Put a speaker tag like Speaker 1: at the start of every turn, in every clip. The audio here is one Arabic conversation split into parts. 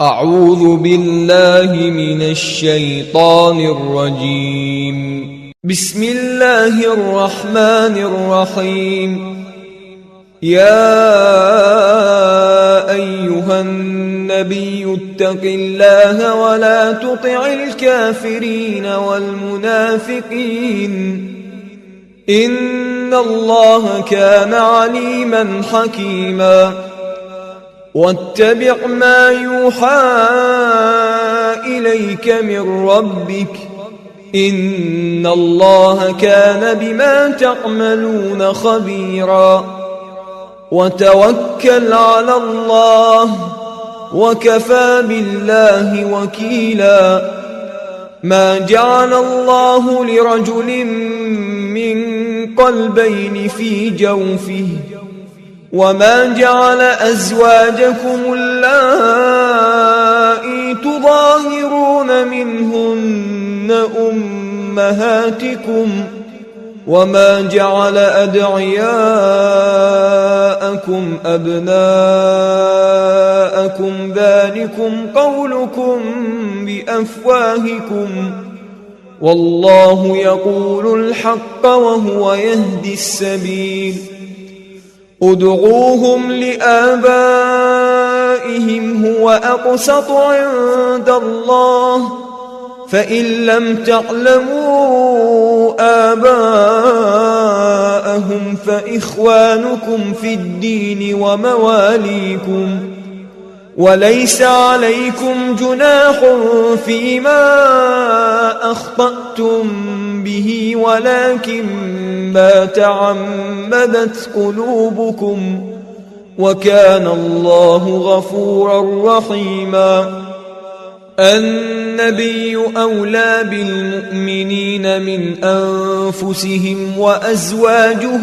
Speaker 1: أعوذ بالله من الشيطان الرجيم. بسم الله الرحمن الرحيم. يا أيها النبي اتق الله ولا تطع الكافرين والمنافقين إن الله كان عليما حكيما. واتبع ما يوحى إليك من ربك إن الله كان بما تعملون خبيرا. وتوكل على الله وكفى بالله وكيلا. ما جعل الله لرجل من قلبين في جوفه وما جعل أزواجكم اللائي تظاهرون منهن أمهاتكم وما جعل أدعياءكم أبناءكم ذلكم قولكم بأفواهكم والله يقول الحق وهو يهدي السبيل. ادعوهم لآبائهم هو أقسط عند الله فإن لم تعلموا آباءهم فإخوانكم في الدين ومواليكم وليس عليكم جناح فيما أخطأتم به ولكن ما تعمدت قلوبكم وكان الله غفورا رحيما. النبي أولى بالمؤمنين من أنفسهم وأزواجه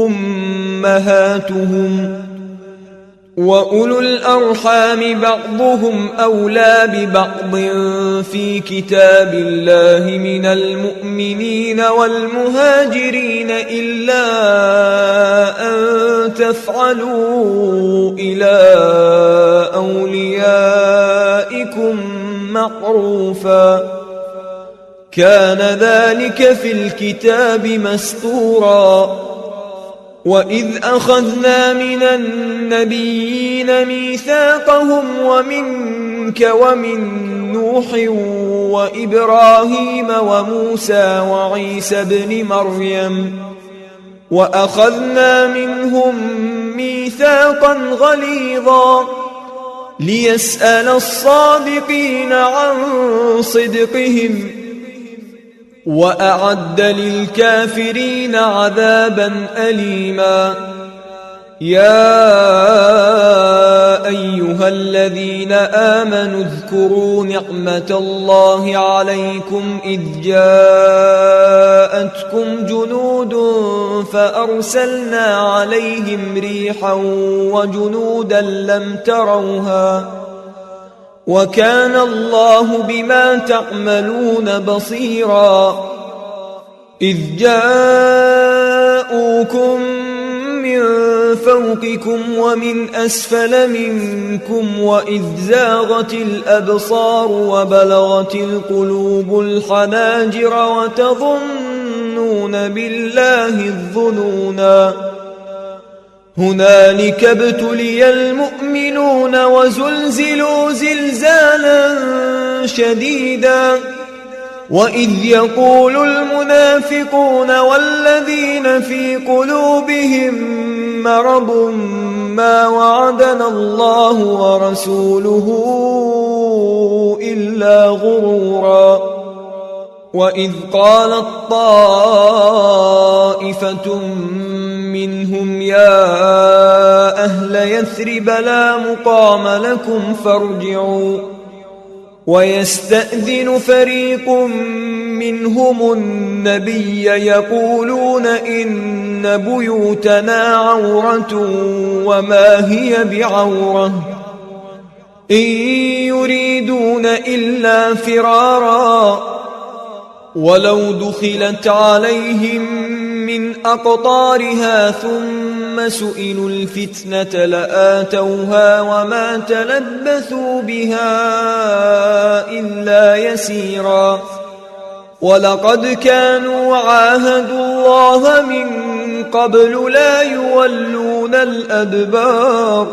Speaker 1: أمهاتهم وأولو الأرحام بعضهم أولى ببعض في كتاب الله من المؤمنين والمهاجرين إلا أن تفعلوا إلى أوليائكم معروفا كان ذلك في الكتاب مسطورا. وإذ أخذنا من النبيين ميثاقهم ومنك ومن نوح وإبراهيم وموسى وعيسى ابن مريم وأخذنا منهم ميثاقا غليظا ليسأل الصادقين عن صدقهم وأعد للكافرين عذابا أليما. يا أيها الذين آمنوا اذكروا نعمة الله عليكم إذ جاءتكم جنود فأرسلنا عليهم ريحا وجنودا لم تروها وكان الله بما تعملون بصيرا. إذ جاءوكم من فوقكم ومن أسفل منكم وإذ زاغت الأبصار وبلغت القلوب الحناجر وتظنون بالله الظنونا. هنالك ابتلي المؤمنون وزلزلوا زلزالا شديدا. وإذ يقول المنافقون والذين في قلوبهم مرض ما وعدنا الله ورسوله إلا غرورا. وإذ قالت طائفة منهم يا أهل يثرب لا مقام لكم فارجعوا ويستأذن فريق منهم النبي يقولون إن بيوتنا عورة وما هي بعورة إن يريدون إلا فرارا ولو دخلت عليهم من أقطارها ثم سئلوا الفتنة لآتوها وما تلبثوا بها إلا يسيرا ولقد كانوا عاهدوا الله من قبل لا يولون الأدبار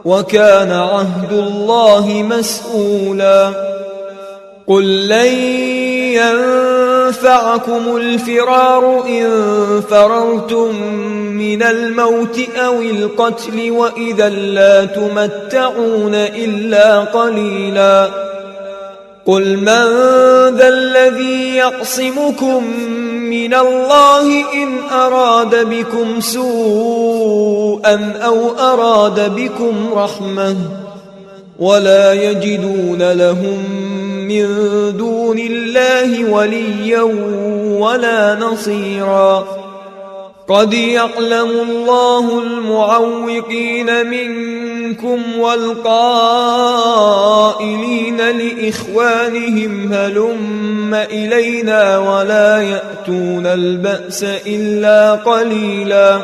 Speaker 1: وكان عهد الله مسؤولا قل لن ينفعكم الفرار إن فررتم من الموت أو القتل وإذا لا تمتعون إلا قليلا قل من ذا الذي يعصمكم من الله إن أراد بكم سوءا أو أراد بكم رحمة ولا يجدون لهم من دون الله وليا ولا نصيرا قد يعلم الله المعوقين منكم والقائلين لإخوانهم هلم إلينا ولا يأتون البأس إلا قليلا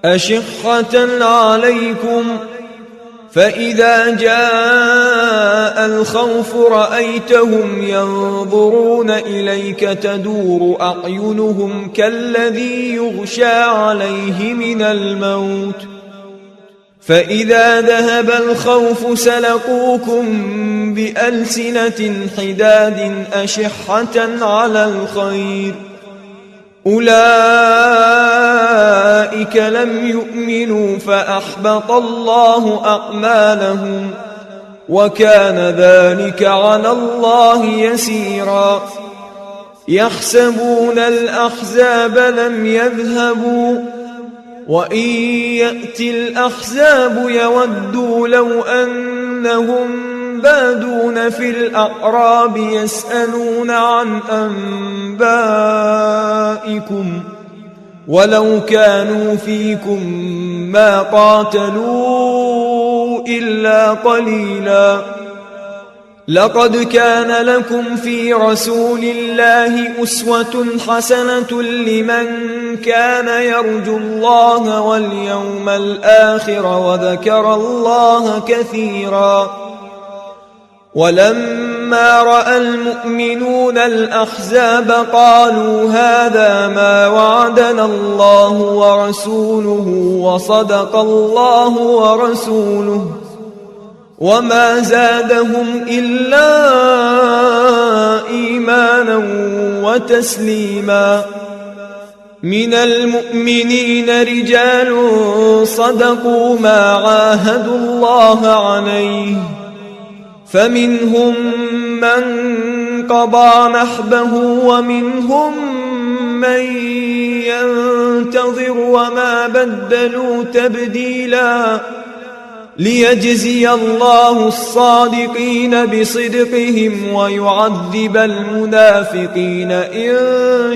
Speaker 1: أشحة عليكم فإذا جاء الخوف رأيتهم ينظرون إليك تدور أعينهم كالذي يغشى عليه من الموت فإذا ذهب الخوف سلقوكم بألسنة حداد أشحة على الخير أولئك لم يؤمنوا فأحبط الله أعمالهم وكان ذلك على الله يسيرا يحسبون الأحزاب لم يذهبوا وإن يأتي الأحزاب يودوا لو أنهم بادون في الأعراب يسألون عن أنبائكم ولو كانوا فيكم ما قاتلوا إلا قليلا لقد كان لكم في رسول الله أسوة حسنة لمن كان يرجو الله واليوم الآخر وذكر الله كثيرا ولما رأى المؤمنون الأحزاب قالوا هذا ما وعدنا الله ورسوله وصدق الله ورسوله وما زادهم إلا إيمانا وتسليما من المؤمنين رجال صدقوا ما عاهدوا الله عليه فمنهم من قضى نحبه ومنهم من ينتظر وما بدلوا تبديلا ليجزي الله الصادقين بصدقهم ويعذب المنافقين إن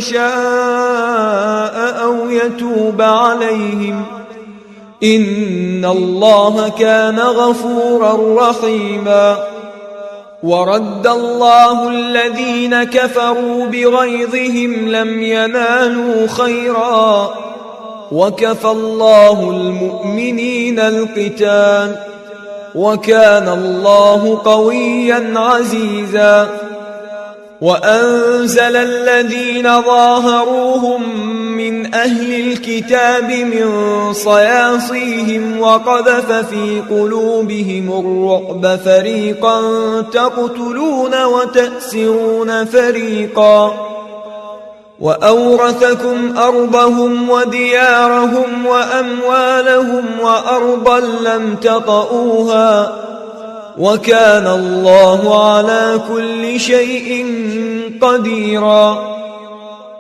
Speaker 1: شاء أو يتوب عليهم إن الله كان غفورا رحيما ورد الله الذين كفروا بغيظهم لم ينالوا خيرا وكفى الله المؤمنين القتال وكان الله قويا عزيزا وأنزل الذين ظاهروهم من أهل الكتاب من صياصيهم وقذف في قلوبهم الرعب فريقا تقتلون وتأسرون فريقا وأورثكم أرضهم وديارهم وأموالهم وأرضا لم تطئوها وكان الله على كل شيء قديرا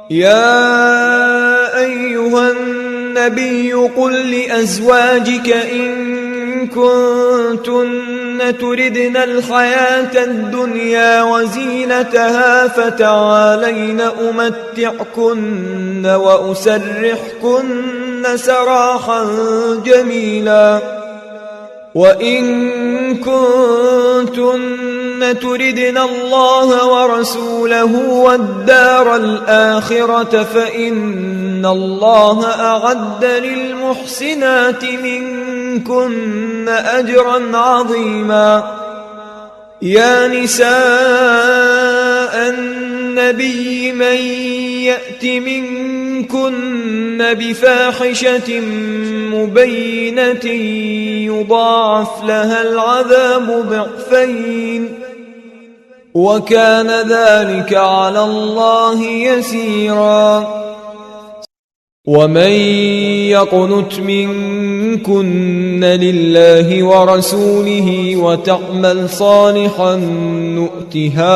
Speaker 1: يا أيها النبي قل لأزواجك إن كنتن تردن الحياة الدنيا وزينتها فتعالين أمتعكن وأسرحكن سراحا جميلا وإن كنتن تردن الله ورسوله والدار الآخرة فإن الله أعد للمحسنات منكن أجرا عظيما. يا نساء النبي من يأت منكن بفاحشة مبينة يضاعف لها العذاب ضعفين وكان ذلك على الله يسيرا. ومن يقنت منكن لله ورسوله وتعمل صالحا نؤتها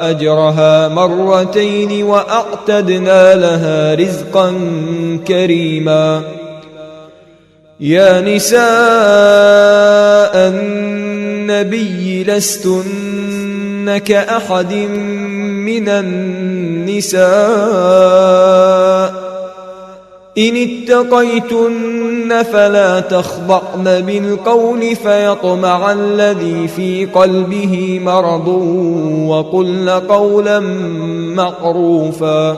Speaker 1: أجرها مرتين وأعتدنا لها رزقا كريما. يا نساء النبي لستن كأحد من النساء إن اتقيتن فلا تخضعن بالقول فيطمع الذي في قلبه مرض وقلن قولا معروفا.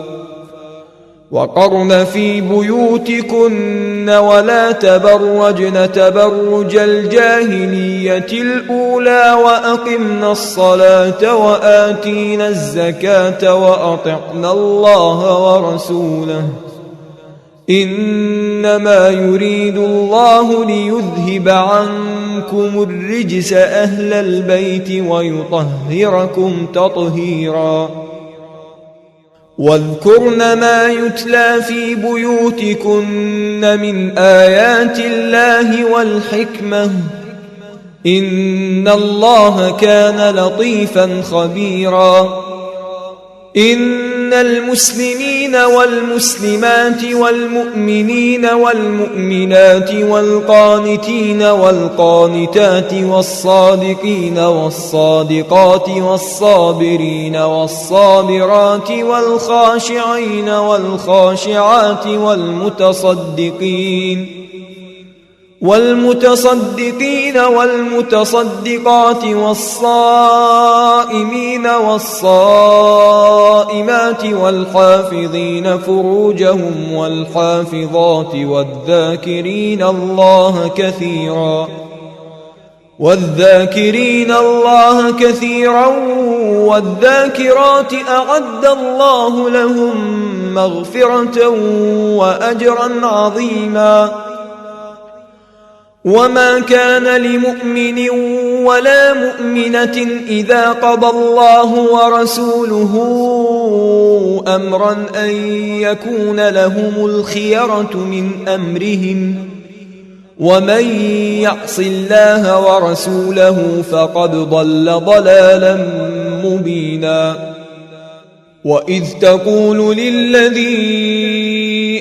Speaker 1: وقرن في بيوتكن ولا تبرجن تبرج الجاهلية الأولى وأقمن الصلاة وآتينا الزكاة وأطعنا الله ورسوله إنما يريد الله ليذهب عنكم الرجس أهل البيت ويطهركم تطهيرا. واذكرن ما يتلى في بيوتكن من آيات الله والحكمة إن الله كان لطيفا خبيرا. إن المسلمين والمسلمات والمؤمنين والمؤمنات والقانتين والقانتات والصادقين والصادقات والصابرين والصابرات والخاشعين والخاشعات والمتصدقين والمتصدقات والصائمين والصائمات والحافظين فروجهم والحافظات والذاكرين الله كثيرا والذاكرات أعد الله لهم مغفرة وأجرا عظيما. وما كان لمؤمن ولا مؤمنة إذا قضى الله ورسوله أمرا أن يكون لهم الخيرة من أمرهم ومن يعص الله ورسوله فقد ضل ضلالا مبينا. وإذ تقول للذي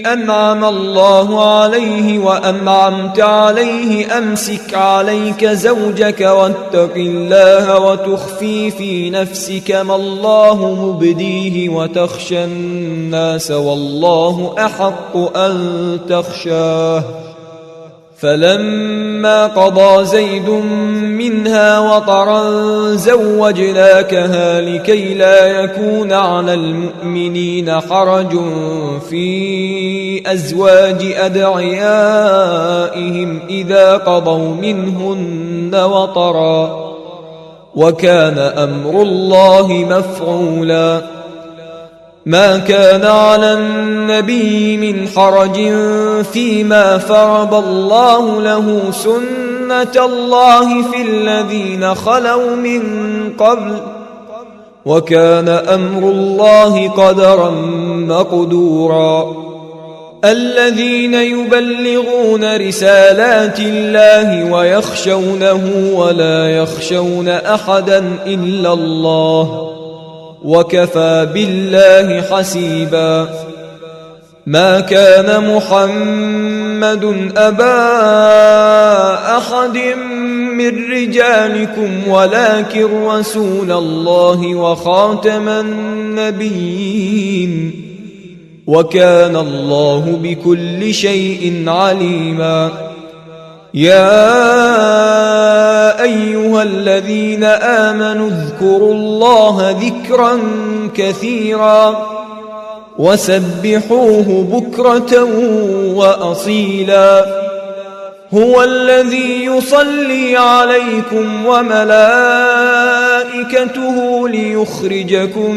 Speaker 1: أنعم الله عليه وأنعمت عليه أمسك عليك زوجك واتق الله وتخفي في نفسك ما الله مبديه وتخشى الناس والله أحق أن تخشاه فلما قضى زيد منها وطرا زوجناكها لكي لا يكون على المؤمنين حرج في أزواج أدعيائهم إذا قضوا منهن وطرا وكان أمر الله مفعولا. ما كان على النبي من حرج فيما فرض الله له سنة الله في الذين خلوا من قبل وكان أمر الله قدرا مقدورا. الذين يبلغون رسالات الله ويخشونه ولا يخشون أحدا إلا الله وكفى بالله حسيبا. ما كان محمد أبا أحد من رجالكم ولكن رسول الله وخاتم النبيين وكان الله بكل شيء عليما. يا أيها الذين آمنوا اذكروا الله ذكرا كثيرا وسبحوه بكرة وأصيلا هو الذي يصلي عليكم وملائكته ليخرجكم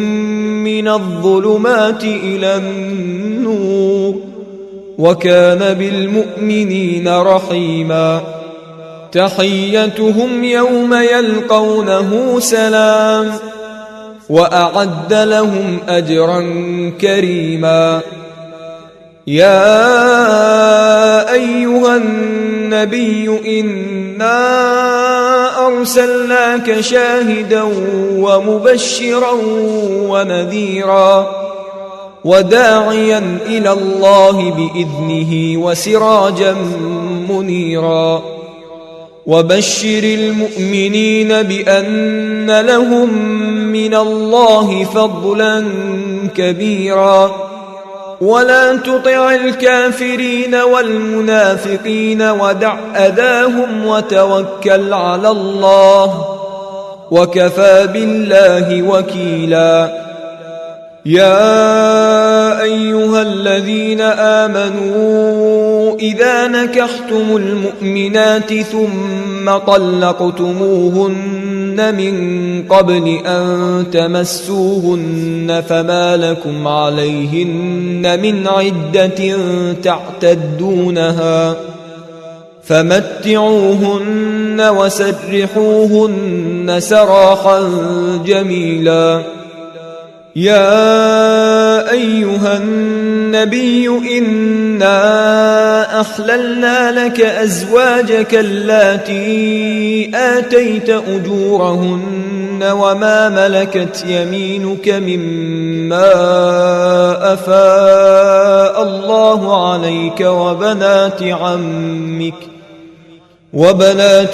Speaker 1: من الظلمات إلى النور وكان بالمؤمنين رحيما تحيتهم يوم يلقونه سلام وأعد لهم أجرا كريما يا أيها النبي إنا أرسلناك شاهدا ومبشرا ونذيرا وداعيا إلى الله بإذنه وسراجا منيرا وبشر المؤمنين بأن لهم من الله فضلا كبيرا ولا تطع الكافرين والمنافقين ودع أذاهم وتوكل على الله وكفى بالله وكيلا يا أيها الذين آمنوا إذا نكحتم المؤمنات ثم طلقتموهن من قبل أن تمسوهن فما لكم عليهن من عدة تعتدونها فمتعوهن وسرحوهن سراحا جميلا يا أيها النبي إنا أحللنا لك أزواجك اللاتي آتيت أجورهن وما ملكت يمينك مما أفاء الله عليك وبنات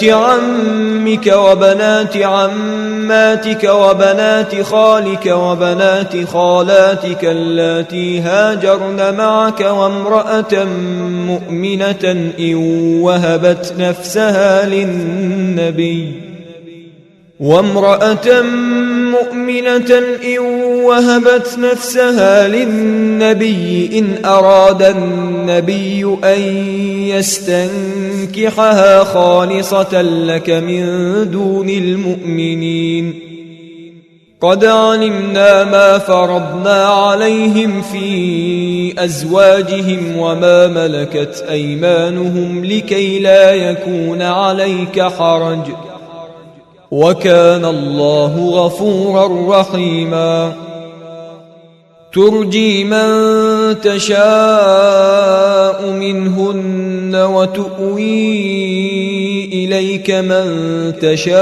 Speaker 1: عمك وبنات عماتك وبنات خالك وبنات خالاتك اللاتي هاجرن معك وامرأة مؤمنة إن وهبت نفسها للنبي إن أراد النبي أن يستنكحها خالصة لك من دون المؤمنين قد علمنا ما فرضنا عليهم في أزواجهم وما ملكت أيمانهم لكي لا يكون عليك حرج وكان الله غفورا رحيما ترجي من تشاء منهن وتؤوي إليك من تشاء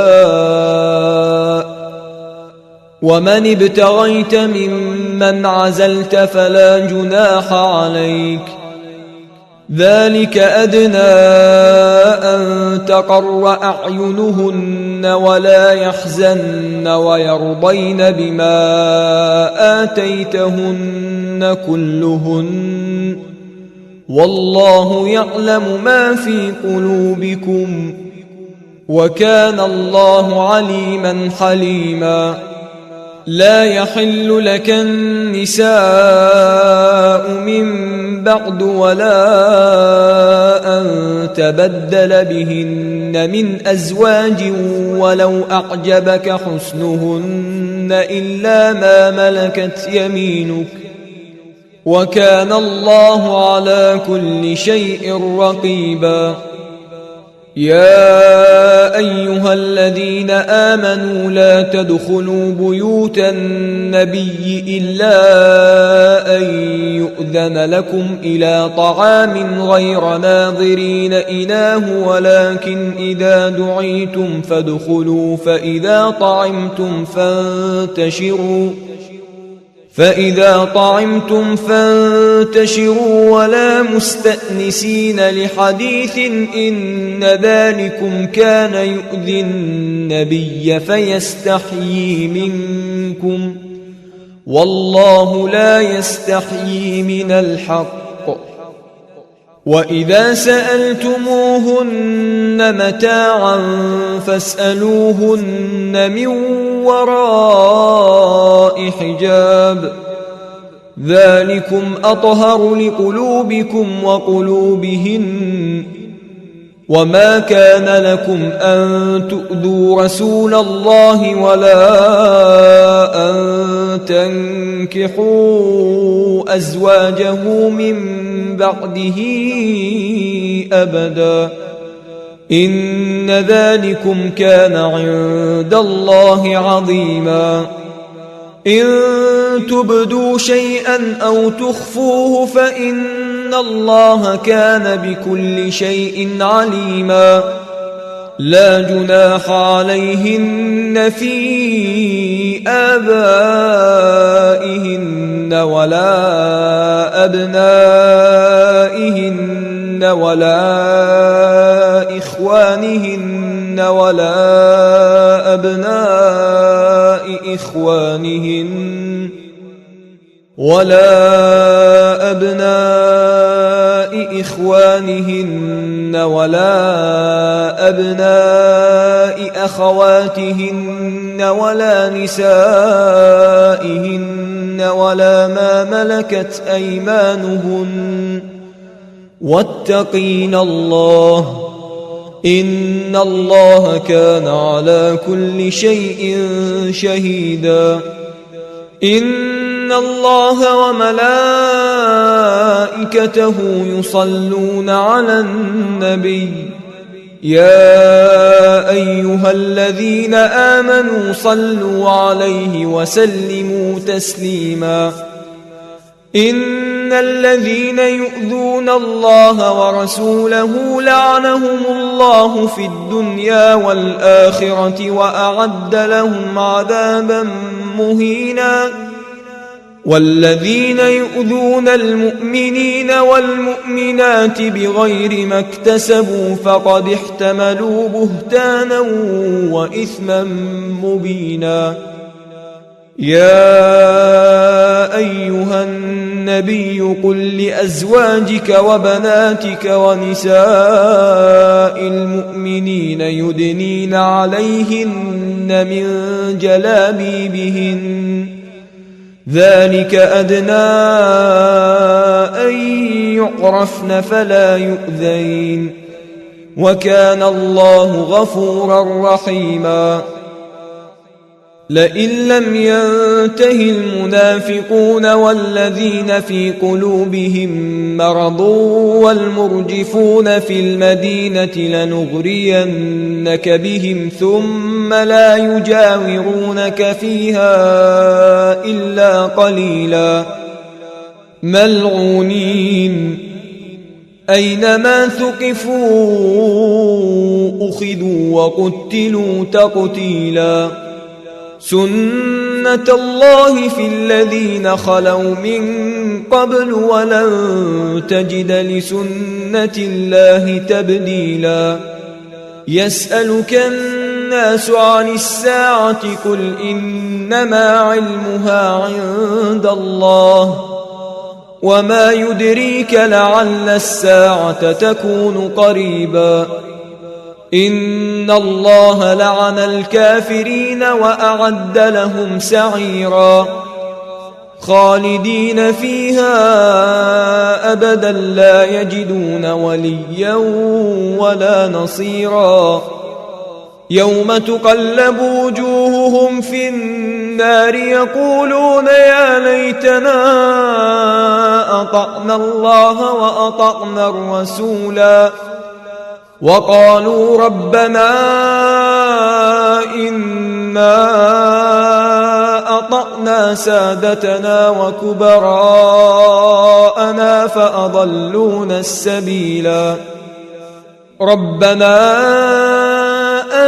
Speaker 1: ومن ابتغيت ممن عزلت فلا جناح عليك ذلك أدنى أن تقر أعينهن ولا يحزن ويرضين بما آتيتهن كلهن والله يعلم ما في قلوبكم وكان الله عليما حليما لا يحل لك النساء من بعد ولا أن تبدل بهن من أزواج ولو أعجبك حسنهن إلا ما ملكت يمينك وكان الله على كل شيء رقيبا يا أيها الذين آمنوا لا تدخلوا بيوت النبي إلا أن يؤذن لكم إلى طعام غير ناظرين إناه ولكن إذا دعيتم فادخلوا فإذا طعمتم فانتشروا ولا مستأنسين لحديث إن ذلكم كان يؤذي النبي فيستحيي منكم والله لا يستحيي من الحق وإذا سألتموهن متاعا فاسألوهن من وراء حجاب ذلكم أطهر لقلوبكم وقلوبهن وما كان لكم أن تؤذوا رسول الله ولا أن تنكحوا أزواجه من بعده أبدا إن ذلكم كان عند الله عظيما إن تبدوا شيئا أو تخفوه فإن الله كان بكل شيء عليما لا جناح عليهن في آبائهن ولا أبنائهن ولا إخوانهن ولا أبناء إخوانهن ولا أبناء أخواتهن ولا نسائهن ولا ما ملكت أيمانهن واتقين الله إن الله كان على كل شيء شهيدا إن الله وملائكته يصلون على النبي يا أيها الذين آمنوا صلوا عليه وسلموا تسليما إن الذين يؤذون الله ورسوله لعنهم الله في الدنيا والآخرة وأعد لهم عذابا مهينا والذين يؤذون المؤمنين والمؤمنات بغير ما اكتسبوا فقد احتملوا بهتانا وإثما مبينا يا أيها النبي قل لأزواجك وبناتك ونساء المؤمنين يدنين عليهن من جلابيبهن ذلك أدنى أن يعرفن فلا يؤذين وكان الله غفورا رحيما لئن لم ينته المنافقون والذين في قلوبهم مرض والمرجفون في المدينة لنغرينك بهم ثم لا يجاورونك فيها إلا قليلا ملعونين أينما ثقفوا أخذوا وقتلوا تقتيلا سنة الله في الذين خلوا من قبل ولن تجد لسنة الله تبديلا يسألك الناس عن الساعة قل إنما علمها عند الله وما يدريك لعل الساعة تكون قريبا إن الله لعن الكافرين وأعد لهم سعيرا خالدين فيها أبدا لا يجدون وليا ولا نصيرا يوم تقلب وجوههم في النار يقولون يا ليتنا أطعنا الله وأطعنا الرسولا وقالوا ربنا إنا أطعنا سادتنا وكبراءنا فأضلونا السبيلا ربنا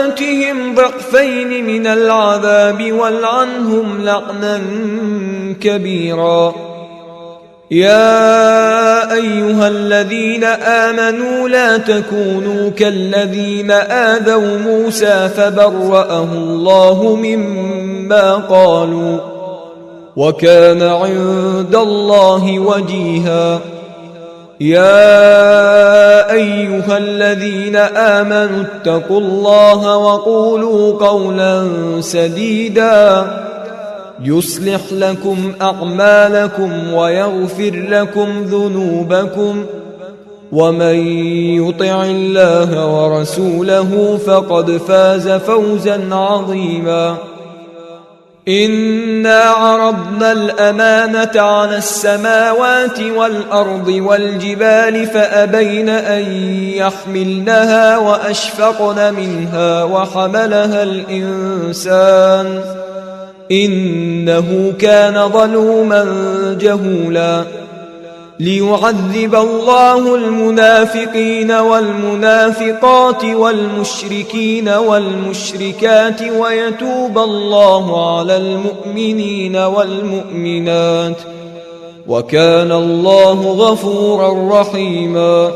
Speaker 1: آتهم ضعفين من العذاب والعنهم لعنا كبيرا يا أيها الذين آمنوا لا تكونوا كالذين آذوا موسى فبرأه الله مما قالوا وكان عند الله وجيها يا أيها الذين آمنوا اتقوا الله وقولوا قولا سديدا يصلح لكم أعمالكم ويغفر لكم ذنوبكم ومن يطع الله ورسوله فقد فاز فوزا عظيما إنا عرضنا الأمانة على السماوات والأرض والجبال فأبين أن يحملنها وأشفقن منها وحملها الإنسان إنه كان ظلوما جهولا ليعذب الله المنافقين والمنافقات والمشركين والمشركات ويتوب الله على المؤمنين والمؤمنات وكان الله غفورا رحيما